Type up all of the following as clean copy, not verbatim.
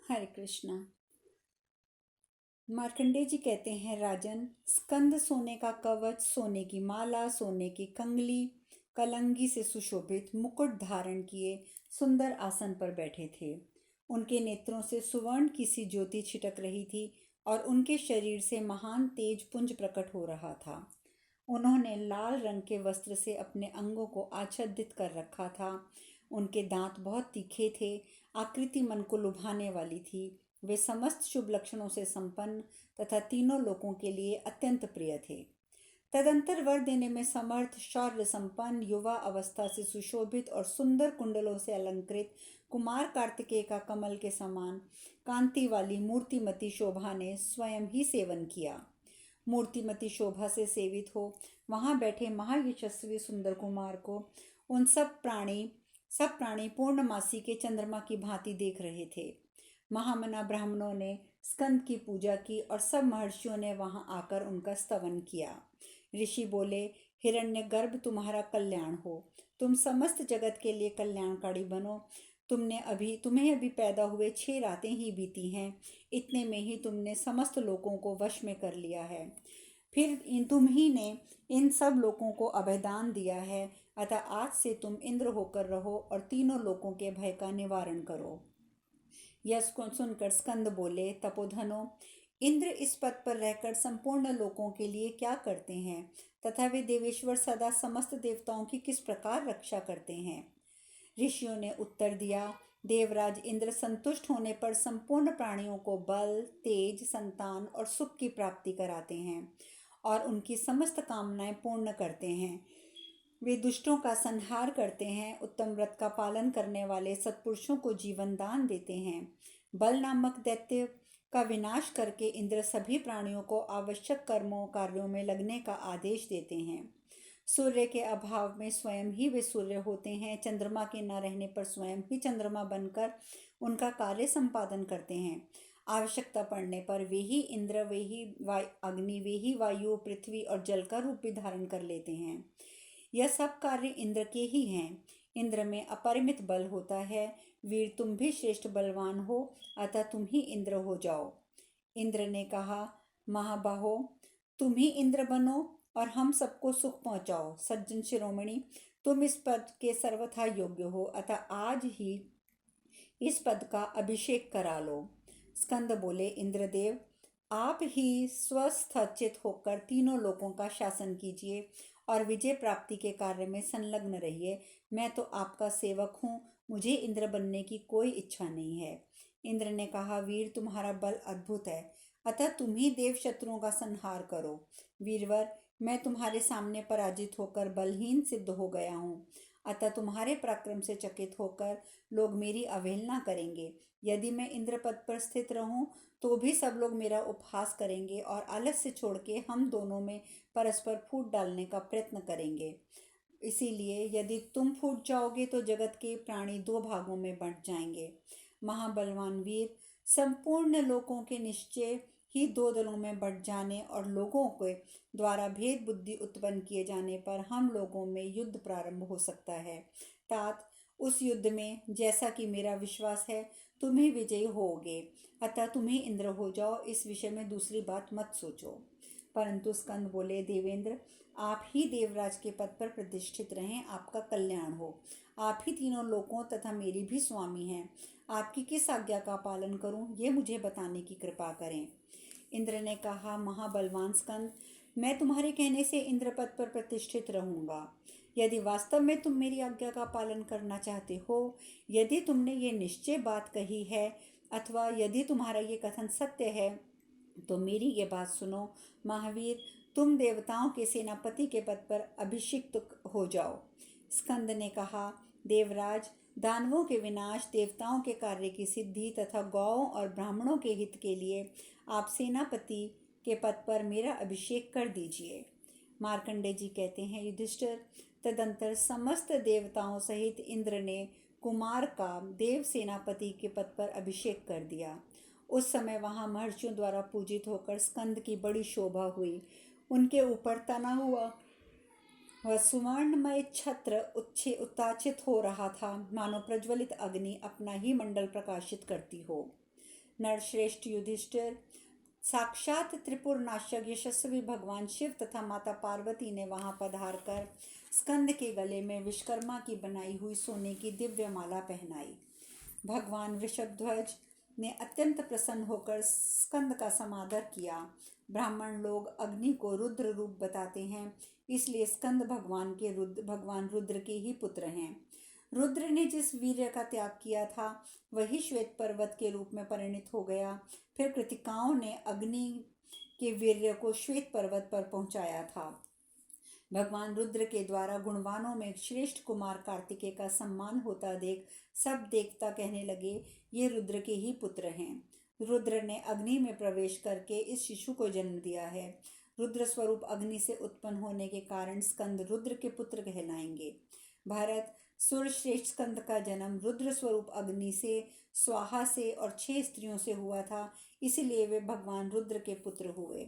हरे कृष्णा। मार्कंडेय जी कहते हैं, राजन, स्कंद सोने का कवच, सोने की माला, सोने की कंगली, कलंगी से सुशोभित मुकुट धारण किए सुंदर आसन पर बैठे थे। उनके नेत्रों से सुवर्ण की सी ज्योति छिटक रही थी और उनके शरीर से महान तेज पुंज प्रकट हो रहा था। उन्होंने लाल रंग के वस्त्र से अपने अंगों को आच्छादित कर रखा था। उनके दांत बहुत तीखे थे। आकृति मन को लुभाने वाली थी। वे समस्त शुभ लक्षणों से संपन्न तथा तीनों लोगों के लिए अत्यंत प्रिय थे। तदंतर वर देने में समर्थ, शौर्य संपन्न, युवा अवस्था से सुशोभित और सुंदर कुंडलों से अलंकृत कुमार कार्तिकेय का कमल के समान कांति वाली मूर्तिमती शोभा ने स्वयं ही सेवन किया। मूर्तिमती शोभा से सेवित हो वहां बैठे महायशस्वी सुंदर कुमार को उन सब प्राणी पूर्णमासी के चंद्रमा की भांति देख रहे थे। महामना ब्राह्मणों ने स्कंद की पूजा की और सब महर्षियों ने वहां आकर उनका स्तवन किया। ऋषि बोले, हिरण्यगर्भ, तुम्हारा कल्याण हो। तुम समस्त जगत के लिए कल्याणकारी बनो। तुम्हें अभी पैदा हुए 6 रातें ही बीती हैं। इतने में ही तुमने समस्त लोगों को वश में कर लिया है। फिर तुम ही ने इन सब लोगों को अभयदान दिया है। अतः आज से तुम इंद्र होकर रहो और तीनों लोगों के भय का निवारण करो। यह सुनकर स्कंद बोले, तपोधनो, इंद्र इस पद पर रहकर संपूर्ण लोगों के लिए क्या करते हैं तथा वे देवेश्वर सदा समस्त देवताओं की किस प्रकार रक्षा करते हैं। ऋषियों ने उत्तर दिया, देवराज इंद्र संतुष्ट होने पर संपूर्ण प्राणियों को बल, तेज, संतान और सुख की प्राप्ति कराते हैं और उनकी समस्त कामनाएं पूर्ण करते हैं। वे दुष्टों का संहार करते हैं, उत्तम व्रत का पालन करने वाले सत्पुरुषों को जीवन दान देते हैं। बल नामक दैत्य का विनाश करके इंद्र सभी प्राणियों को आवश्यक कार्यों में लगने का आदेश देते हैं। सूर्य के अभाव में स्वयं ही वे सूर्य होते हैं। चंद्रमा के न रहने पर स्वयं ही चंद्रमा बनकर उनका कार्य संपादन करते हैं। आवश्यकता पड़ने पर वे ही इंद्र, वे ही अग्नि, वे ही वायु, पृथ्वी और जल का रूप भी धारण कर लेते हैं। यह सब कार्य इंद्र के ही हैं। इंद्र में अपरिमित बल होता है। वीर, तुम भी श्रेष्ठ बलवान हो, अतः तुम ही इंद्र हो जाओ। इंद्र ने कहा, महाबाहो, तुम ही इंद्र बनो और हम सबको सुख पहुंचाओ। सज्जन शिरोमणि, तुम इस पद के सर्वथा योग्य हो, अतः आज ही इस पद का अभिषेक करा लो। स्कंद बोले, इंद्रदेव, आप ही स्वस्थचित होकर तीनों लोगों का शासन कीजिए और विजय प्राप्ति के कार्य में संलग्न रहिए। मैं तो आपका सेवक हूँ, मुझे इंद्र बनने की कोई इच्छा नहीं है। इंद्र ने कहा, वीर, तुम्हारा बल अद्भुत है, अतः तुम ही देव शत्रुओं का संहार करो। वीरवर, मैं तुम्हारे सामने पराजित होकर बलहीन सिद्ध हो गया हूँ, अतः तुम्हारे पराक्रम से चकित होकर लोग मेरी अवहेलना करेंगे। यदि मैं इंद्र पद पर स्थित रहूं तो भी सब लोग मेरा उपहास करेंगे और आलस्य छोड़ के हम दोनों में परस्पर फूट डालने का प्रयत्न करेंगे। इसीलिए यदि तुम फूट जाओगे तो जगत के प्राणी 2 भागों में बंट जाएंगे। महाबलवान वीर, संपूर्ण लोगों के निश्चय ही 2 दलों में बंट जाने और लोगों के द्वारा भेद बुद्धि उत्पन्न किए जाने पर हम लोगों में युद्ध प्रारंभ हो सकता है। तात, उस युद्ध में जैसा कि मेरा विश्वास है तुम ही विजयी होगे, अतः तुम ही इंद्र हो जाओ। इस विषय में दूसरी बात मत सोचो। परंतु स्कंद बोले, देवेंद्र, आप ही देवराज के पद पर प्रतिष्ठित रहें, आपका कल्याण हो। आप ही तीनों लोगों तथा मेरी भी स्वामी हैं। आपकी किस आज्ञा का पालन करूं, ये मुझे बताने की कृपा करें। इंद्र ने कहा, महाबलवान स्कंद, मैं तुम्हारे कहने से इंद्र पद पर प्रतिष्ठित रहूंगा। यदि वास्तव में तुम मेरी आज्ञा का पालन करना चाहते हो, यदि तुमने ये निश्चय बात कही है अथवा यदि तुम्हारा ये कथन सत्य है, तो मेरी ये बात सुनो। महावीर, तुम देवताओं के सेनापति के पद पर अभिषिक्त हो जाओ। स्कंद ने कहा, देवराज, दानवों के विनाश, देवताओं के कार्य की सिद्धि तथा गौओं और ब्राह्मणों के हित के लिए आप सेनापति के पद पर मेरा अभिषेक कर दीजिए। मार्कंडेय जी कहते हैं, युधिष्ठिर, तदंतर समस्त देवताओं सहित इंद्र ने कुमार का देव सेनापति के पद पर अभिषेक कर दिया। उस समय वहां महर्षियों द्वारा पूजित होकर स्कंद की बड़ी शोभा हुई। उनके ऊपर तना हुआ वह सुवर्णमय छत्र उत्ताचित हो रहा था, मानो प्रज्वलित अग्नि अपना ही मंडल प्रकाशित करती हो। नरश्रेष्ठ युधिष्ठिर, साक्षात त्रिपुरनाशक यशस्वी भगवान शिव तथा माता पार्वती ने वहां पधार कर स्कंद के गले में विश्वकर्मा की बनाई हुई सोने की दिव्य माला पहनाई। भगवान वृषभध्वज ने अत्यंत प्रसन्न होकर स्कंद का समादर किया। ब्राह्मण लोग अग्नि को रुद्र रूप बताते हैं, इसलिए स्कंद भगवान रुद्र के ही पुत्र हैं। रुद्र ने जिस वीर्य का त्याग किया था वही श्वेत पर्वत के रूप में परिणित हो गया। फिर कृतिकाओं ने अग्नि के वीर्य को श्वेत पर्वत पर पहुंचाया था। भगवान रुद्र के द्वारा गुणवानों में श्रेष्ठ कुमार कार्तिकेय का सम्मान होता देख सब देवता कहने लगे, ये रुद्र के ही पुत्र हैं। रुद्र ने अग्नि में प्रवेश करके इस शिशु को जन्म दिया है। रुद्र स्वरूप अग्नि से उत्पन्न होने के कारण स्कंद रुद्र के पुत्र कहलाएंगे। भारत, सूर्यश्रेष्ठ स्कंद का जन्म रुद्र स्वरूप अग्नि से, स्वाहा से और 6 स्त्रियों से हुआ था, इसीलिए वे भगवान रुद्र के पुत्र हुए।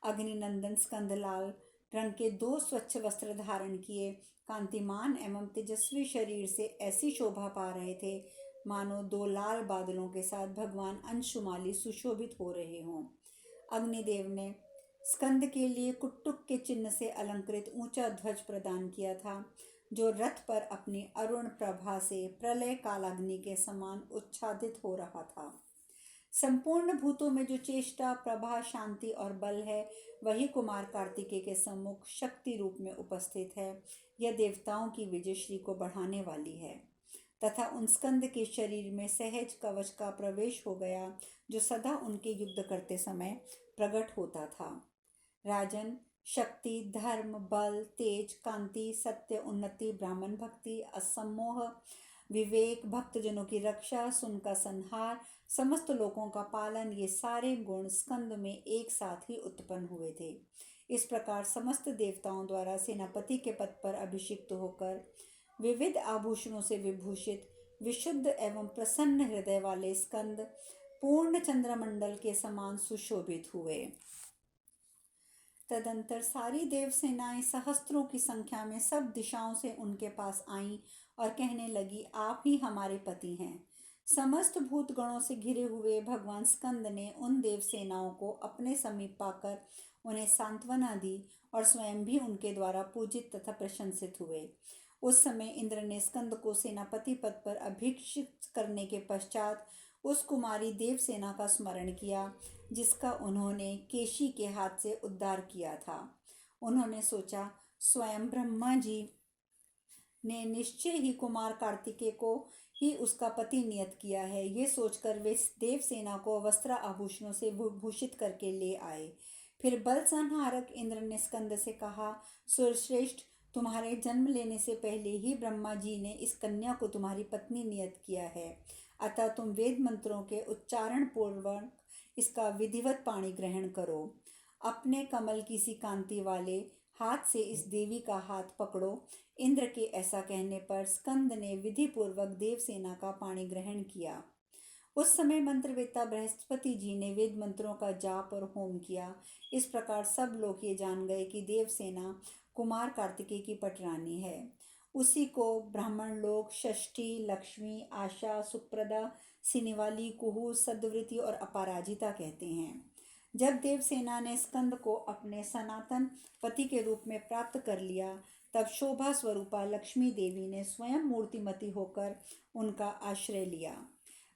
अग्निनंदन स्कंद लाल रंग के 2 स्वच्छ वस्त्र धारण किए कांतिमान एवं तेजस्वी शरीर से ऐसी शोभा पा रहे थे मानो 2 लाल बादलों के साथ भगवान अंशुमाली सुशोभित हो रहे हों। अग्निदेव ने स्कंद के लिए कुट्टुक के चिन्ह से अलंकृत ऊंचा ध्वज प्रदान किया था, जो रथ पर अपनी अरुण प्रभा से प्रलय कालाग्नि के समान उच्छादित हो रहा था। संपूर्ण भूतों में जो चेष्टा, प्रभा, शांति और बल है, वही कुमार कार्तिकेय के सम्मुख शक्ति रूप में उपस्थित है। यह देवताओं की विजयश्री को बढ़ाने वाली है तथा उन स्कंद के शरीर में सहज कवच का प्रवेश हो गया, जो सदा उनके युद्ध करते समय प्रकट होता था। राजन, शक्ति, धर्म, बल, तेज, कांति, सत्य, उन्नति, ब्राह्मण भक्ति, असमोह, विवेक, भक्तजनों की रक्षा, सुन का संहार, समस्त लोगों का पालन, ये सारे गुण स्कंद में एक साथ ही उत्पन्न हुए थे। इस प्रकार समस्त देवताओं द्वारा सेनापति के पद पर अभिषिक्त होकर विविध आभूषणों से विभूषित विशुद्ध एवं प्रसन्न हृदय वाले स्कंद पूर्ण चंद्रमंडल के समान सुशोभित हुए। तदंतर सारी देव सेनाएं सहस्त्रों की संख्या में सब दिशाओं से उनके पास आईं और कहने लगी, आप ही हमारे पति हैं। समस्त भूत गणों से घिरे हुए भगवान स्कंद ने उन देव सेनाओं को अपने समीप पाकर उन्हें सांत्वना दी और स्वयं भी उनके द्वारा पूजित तथा प्रशंसित हुए। उस समय इंद्र ने स्कंद को सेनापति पद पर अभिषिक्त करने के पश्चात उस कुमारी देव सेना का स्मरण किया, जिसका उन्होंने केशी के हाथ से उद्धार किया था। उन्होंने सोचा, स्वयं ब्रह्मा जी ने निश्चय ही कुमार कार्तिकेय को ही उसका पति नियत किया है। ये सोचकर वे देव सेना को वस्त्र आभूषणों से भूषित करके ले आए। फिर बल संहारक इंद्र ने स्कंद से कहा, सूर्यश्रेष्ठ, तुम्हारे जन्म लेने से पहले ही ब्रह्मा जी ने इस कन्या को तुम्हारी पत्नी नियत किया है, अतः तुम वेद मंत्रों के उच्चारण पूर्वक इसका विधिवत पाणी ग्रहण करो। अपने कमल की सी कांति वाले हाथ से इस देवी का हाथ पकड़ो। इंद्र के ऐसा कहने पर स्कंद ने विधि पूर्वक देव सेना का पाणी ग्रहण किया। उस समय मंत्रवेत्ता बृहस्पति जी ने वेद मंत्रों का जाप और होम किया। इस प्रकार सब लोग ये जान गए कि देव सेना कुमार कार्तिकेय की पटरानी है। उसी को ब्राह्मण लोग षष्ठी, लक्ष्मी, आशा, सुप्रदा, सिनेवाली, कुहू, सद्वृति और अपराजिता कहते हैं। जब देवसेना ने स्कंद को अपने सनातन पति के रूप में प्राप्त कर लिया, तब शोभा स्वरूपा लक्ष्मी देवी ने स्वयं मूर्तिमती होकर उनका आश्रय लिया।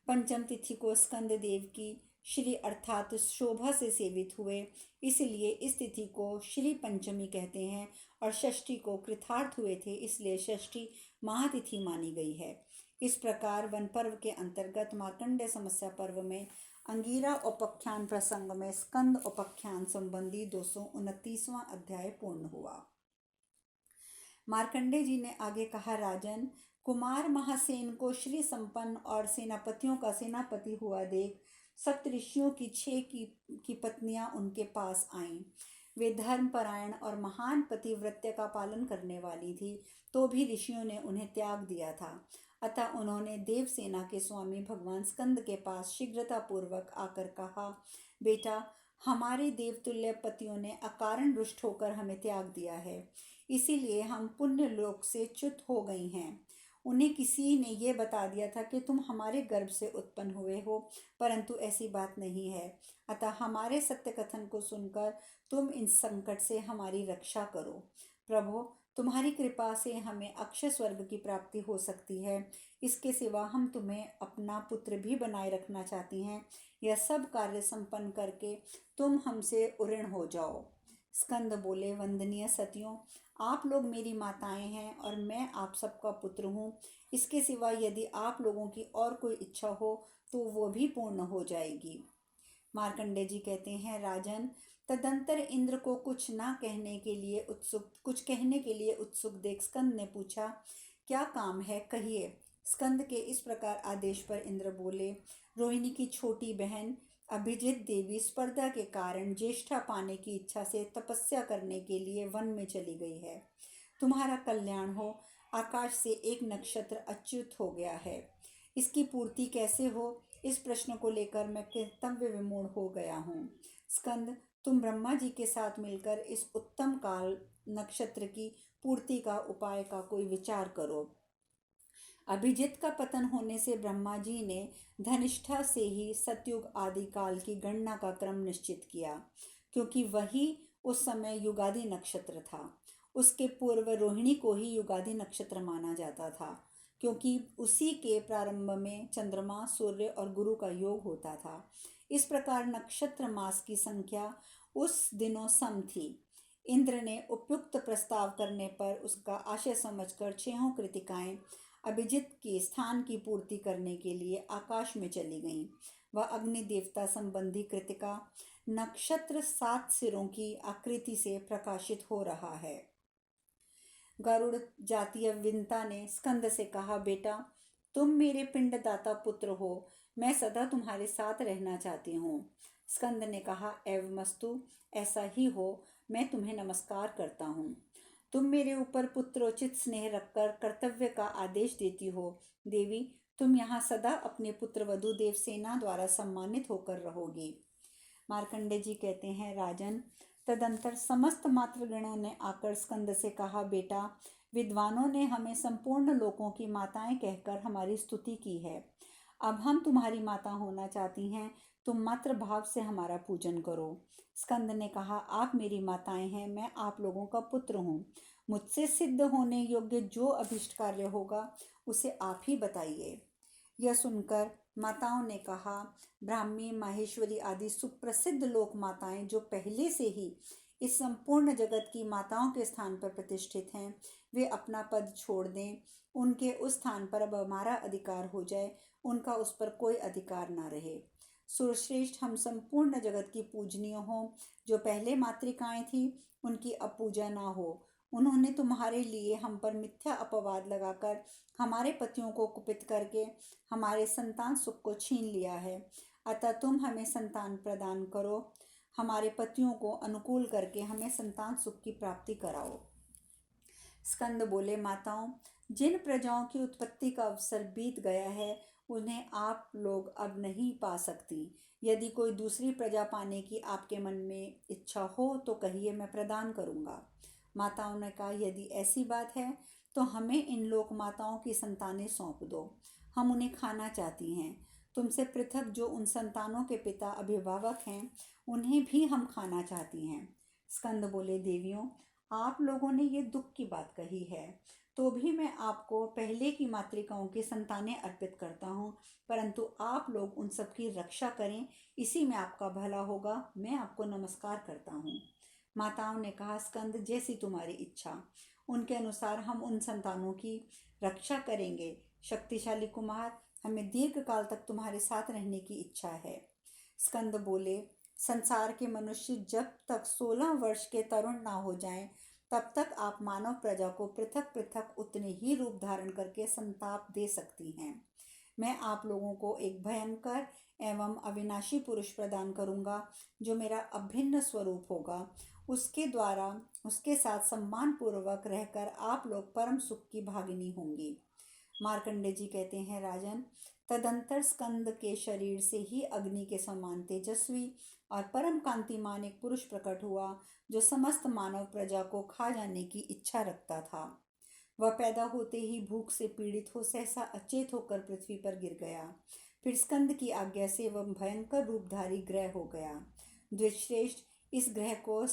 पंचम तिथि को स्कंद देव की श्री अर्थात शोभा से सेवित हुए, इसलिए इस तिथि को श्री पंचमी कहते हैं, और षष्ठी को कृतार्थ हुए थे, इसलिए षष्ठी महातिथि मानी गई है। इस प्रकार वन पर्व के अंतर्गत मार्कंडेय समस्या पर्व में अंगीरा उपाख्यान प्रसंग में स्कंद उपाख्यान संबंधी 229वां अध्याय पूर्ण हुआ। मार्कंडेय जी ने आगे कहा, राजन, कुमार महासेन को श्री संपन्न और सेनापतियों का सेनापति हुआ देख सप्तऋषियों की 6 की पत्नियां उनके पास आईं। वे धर्मपरायण और महान पतिव्रत्य का पालन करने वाली थी, तो भी ऋषियों ने उन्हें त्याग दिया था। अतः उन्होंने देवसेना के स्वामी भगवान स्कंद के पास शीघ्रता पूर्वक आकर कहा, बेटा, हमारे देवतुल्य पतियों ने अकारण रुष्ट होकर हमें त्याग दिया है, इसीलिए हम पुण्य लोक से च्युत हो गई हैं। उन्हें किसी ने ये बता दिया था कि तुम हमारे गर्भ से उत्पन्न हुए हो, परंतु ऐसी बात नहीं है। अतः हमारे सत्य कथन को सुनकर तुम इन संकट से हमारी रक्षा करो। प्रभु, तुम्हारी कृपा से हमें अक्षय स्वर्ग की प्राप्ति हो सकती है। इसके सिवा हम तुम्हें अपना पुत्र भी बनाए रखना चाहती हैं। यह सब कार्य संपन्न करके तुम हमसे उऋण हो जाओ। स्कंद बोले, वंदनीय सतियों, आप लोग मेरी माताएं हैं और मैं आप सबका पुत्र हूँ। इसके सिवा यदि आप लोगों की और कोई इच्छा हो तो वो भी पूर्ण हो जाएगी। मार्कंडे जी कहते हैं, राजन, तदंतर इंद्र को कुछ कहने के लिए उत्सुक देख स्कंद ने पूछा, क्या काम है, कहिए। स्कंद के इस प्रकार आदेश पर इंद्र बोले, रोहिणी की छोटी बहन अभिजित देवी स्पर्धा के कारण ज्येष्ठा पाने की इच्छा से तपस्या करने के लिए वन में चली गई है। तुम्हारा कल्याण हो। आकाश से एक नक्षत्र अच्युत हो गया है। इसकी पूर्ति कैसे हो, इस प्रश्न को लेकर मैं कर्तव्य विमूढ़ हो गया हूँ। स्कंद, तुम ब्रह्मा जी के साथ मिलकर इस उत्तम काल नक्षत्र की पूर्ति का उपाय का कोई विचार करो। अभिजित का पतन होने से ब्रह्मा जी ने धनिष्ठा से ही सतयुग आदि काल की गणना का क्रम निश्चित किया, क्योंकि वही उस समय युगादि नक्षत्र था। उसके पूर्व रोहिणी को ही युगादि नक्षत्र माना जाता था, क्योंकि उसी के प्रारंभ में चंद्रमा, सूर्य और गुरु का योग होता था। इस प्रकार नक्षत्र मास की संख्या उस दिनों सम थी। इंद्र ने उपयुक्त प्रस्ताव करने पर उसका आशय समझकर 6 कृतिकाएं अभिजित के स्थान की पूर्ति करने के लिए आकाश में चली गईं। वह अग्नि देवता संबंधी कृतिका नक्षत्र 7 सिरों की आकृति से प्रकाशित हो रहा है। गरुड़ जातीय विंता ने स्कंद से कहा, बेटा, तुम मेरे पिंडदाता पुत्र हो, मैं सदा तुम्हारे साथ रहना चाहती हूँ। स्कंद ने कहा, एवमस्तु, ऐसा ही हो, मैं तुम्हें नमस्कार करता हूँ। तुम मेरे ऊपर पुत्रोचित स्नेह रखकर कर्तव्य का आदेश देती हो। देवी, तुम यहाँ सदा अपने पुत्र वधु देवसेना द्वारा सम्मानित होकर रहोगी। मार्कंडे जी कहते हैं, राजन, तदंतर समस्त मातृगणों ने आकर स्कंद से कहा, बेटा, विद्वानों ने हमें संपूर्ण लोकों की माताएं कहकर हमारी स्तुति की है। अब हम तुम्हारी माता होना चाहती हैं। तुम मातृ भाव से हमारा पूजन करो। स्कंद ने कहा, आप मेरी माताएं हैं, मैं आप लोगों का पुत्र हूँ। मुझसे सिद्ध होने योग्य जो अभिष्ट कार्य होगा उसे आप ही बताइए। यह सुनकर माताओं ने कहा, ब्राह्मी, माहेश्वरी आदि सुप्रसिद्ध लोक माताएं जो पहले से ही इस संपूर्ण जगत की माताओं के स्थान पर प्रतिष्ठित हैं, वे अपना पद छोड़ दें। उनके उस स्थान पर अब हमारा अधिकार हो जाए, उनका उस पर कोई अधिकार ना रहे। सुरश्रेष्ठ, हम संपूर्ण जगत की पूजनीय हों। जो पहले मातृकाएं थी उनकी अब पूजा ना हो। उन्होंने तुम्हारे लिए हम पर मिथ्या अपवाद लगाकर हमारे पतियों को कुपित करके हमारे संतान सुख को छीन लिया है। अतः तुम हमें संतान प्रदान करो, हमारे पतियों को अनुकूल करके हमें संतान सुख की प्राप्ति कराओ। स्कंद बोले, माताओं, जिन प्रजाओं की उत्पत्ति का अवसर बीत गया है उन्हें आप लोग अब नहीं पा सकती। यदि कोई दूसरी प्रजा पाने की आपके मन में इच्छा हो तो कहिए, मैं प्रदान करूँगा। माताओं ने कहा, यदि ऐसी बात है तो हमें इन लोक माताओं की संतानें सौंप दो, हम उन्हें खाना चाहती हैं। तुमसे पृथक जो उन संतानों के पिता अभिभावक हैं उन्हें भी हम खाना चाहती हैं। स्कंद बोले, देवियों, आप लोगों ने ये दुख की बात कही है, तो भी मैं आपको पहले की मातृकाओं की संतानें अर्पित करता हूँ, परंतु आप लोग उन सब की रक्षा करें, इसी में आपका भला होगा। मैं आपको नमस्कार करता हूँ। माताओं ने कहा, स्कंद, जैसी तुम्हारी इच्छा, उनके अनुसार हम उन संतानों की रक्षा करेंगे। शक्तिशाली कुमार, हमें दीर्घ काल तक तुम्हारे साथ रहने की इच्छा है। स्कंद बोले, संसार के मनुष्य जब तक 16 वर्ष के तरुण ना हो जाएं, तब तक आप मानव प्रजा को पृथक पृथक उतने ही रूप धारण करके संताप दे सकती हैं। मैं आप लोगों को एक भयंकर एवं अविनाशी पुरुष प्रदान करूंगा जो मेरा अभिन्न स्वरूप होगा। उसके द्वारा उसके साथ सम्मान पूर्वक रहकर आप लोग परम सुख की भागिनी होंगी। मार्कंडे जी कहते हैं, राजन, तदंतर स्कंद के शरीर से ही अग्नि के समान तेजस्वी और परम कांतिमान एक पुरुष प्रकट हुआ जो समस्त मानव प्रजा को खा जाने की इच्छा रखता था। वह पैदा होते ही भूख से पीड़ित हो सहसा अचेत होकर पृथ्वी पर गिर गया। फिर स्कंद की आज्ञा से वह भयंकर रूपधारी ग्रह हो गया। द्विजश्रेष्ठ, इस ग्रह को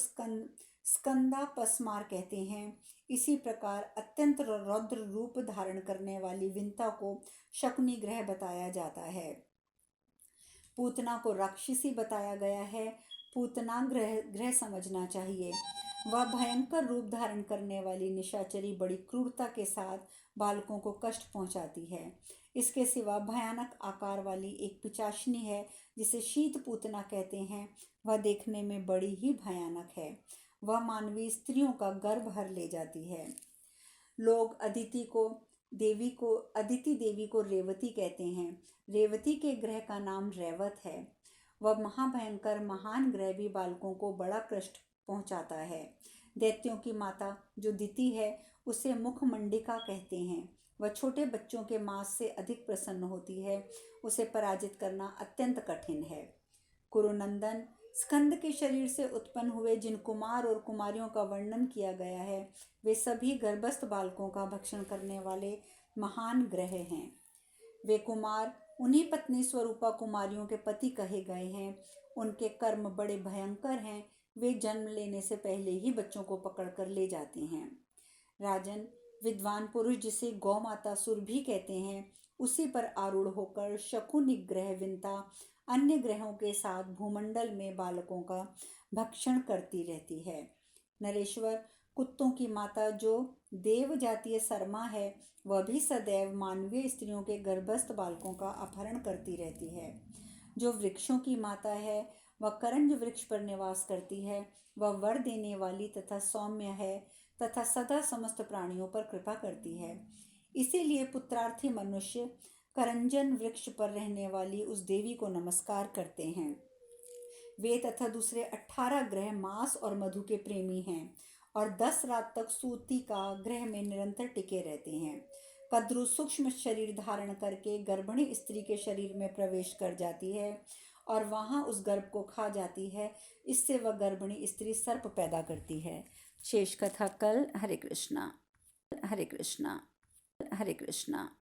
स्कंदापस्मार कहते हैं। इसी प्रकार अत्यंत रौद्र रूप धारण करने वाली विंता को शकुनी ग्रह बताया जाता है। पूतना को राक्षसी बताया गया है। पूतना ग्रह समझना चाहिए। वह भयंकर रूप धारण करने वाली निशाचरी बड़ी क्रूरता के साथ बालकों को कष्ट पहुंचाती है। इसके सिवा भयानक आकार वाली एक पिचाशनी है जिसे शीत पूतना कहते हैं। वह देखने में बड़ी ही भयानक है। वह मानवीय स्त्रियों का गर्भ हर ले जाती है। लोग अदिति देवी को रेवती कहते हैं। रेवती के ग्रह का नाम रैवत है। वह महाभयंकर महान ग्रह भी बालकों को बड़ा कष्ट पहुंचाता है। दैत्यों की माता जो दिति है उसे मुखमंडिका कहते हैं। वह छोटे बच्चों के मांस से अधिक प्रसन्न होती है। उसे पराजित करना अत्यंत कठिन है। कुरुनंदन, स्कंद के शरीर से उत्पन्न हुए जिन कुमार और कुमारियों का वर्णन किया गया है वे सभी गर्भस्थ बालकों का भक्षण करने वाले महान ग्रह हैं। वे कुमार उन्हीं पत्नी स्वरूपा कुमारियों के पति कहे गए हैं। उनके कर्म बड़े भयंकर हैं। वे जन्म लेने से पहले ही बच्चों को पकड़कर ले जाते हैं। राजन, विद्वान पुरुष जिसे गौ माता सुर भी कहते हैं, उसी पर आरूढ़ होकर शकुनि ग्रह विंता अन्य ग्रहों के साथ भूमंडल में बालकों का भक्षण करती रहती है। नरेश्वर, कुत्तों की माता जो देव जातीय सरमा है वह भी सदैव मानवीय स्त्रियों के गर्भस्थ बालकों का अपहरण करती रहती है। जो वृक्षों की माता है वह करंज वृक्ष पर निवास करती है। वह वर देने वाली तथा सौम्य है तथा सदा समस्त प्राणियों पर कृपा करती है। इसीलिए पुत्रार्थी मनुष्य करंजन वृक्ष पर रहने वाली उस देवी को नमस्कार करते हैं। वे तथा दूसरे 18 ग्रह मांस और मधु के प्रेमी हैं और 10 रात तक सूती का ग्रह में निरंतर टिके रहते हैं। कद्रु सूक्ष्म शरीर धारण करके गर्भिणी स्त्री के शरीर में प्रवेश कर जाती है और वहां उस गर्भ को खा जाती है। इससे वह गर्भिणी स्त्री सर्प पैदा करती है। शेष कथा कल। हरे कृष्णा, हरे कृष्णा, हरे कृष्णा।